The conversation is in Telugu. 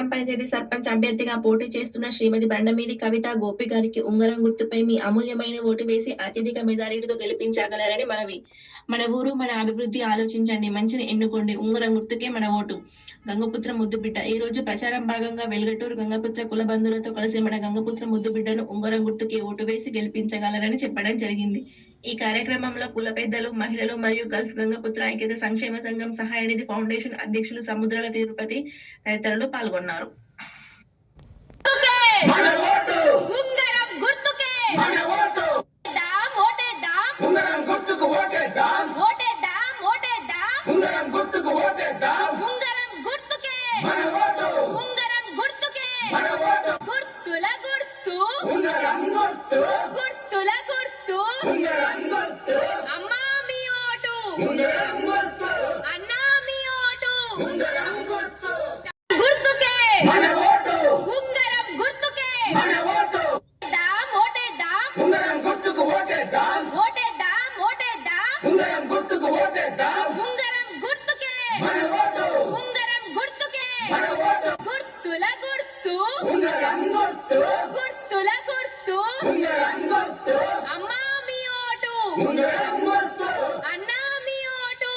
గ్రామ పంచాయతీ సర్పంచ్ అభ్యర్థిగా పోటీ చేస్తున్న శ్రీమతి బండమీడి కవిత గోపి గారికి ఉంగరం గుర్తుపై మీ అమూల్యమైన ఓటు వేసి అత్యధిక మెజారిటీతో గెలిపించగలరని మనవి. మన ఊరు మన అభివృద్ధి ఆలోచించండి, మంచిని ఎన్నుకోండి, ఉంగరం గుర్తుకే మన ఓటు. గంగపుత్ర ముద్దుబిడ్డ ఈ రోజు ప్రచారం భాగంగా వెల్గటూరు గంగపుత్ర కుల బంధువులతో కలిసి మన గంగపుత్ర ముద్దుబిడ్డను ఉంగరం గుర్తుకే ఓటు వేసి గెలిపించగలరని చెప్పడం జరిగింది. ఈ కార్యక్రమంలో కుల పెద్దలు, మహిళలు మరియు గల్ఫ్ గంగపుత్ర ఐక్యత సంక్షేమ సంఘం సహాయనిధి ఫౌండేషన్ అధ్యక్షులు సముద్రాల తిరుపతి తదితరులు పాల్గొన్నారు. అన్నా మీ ఓటు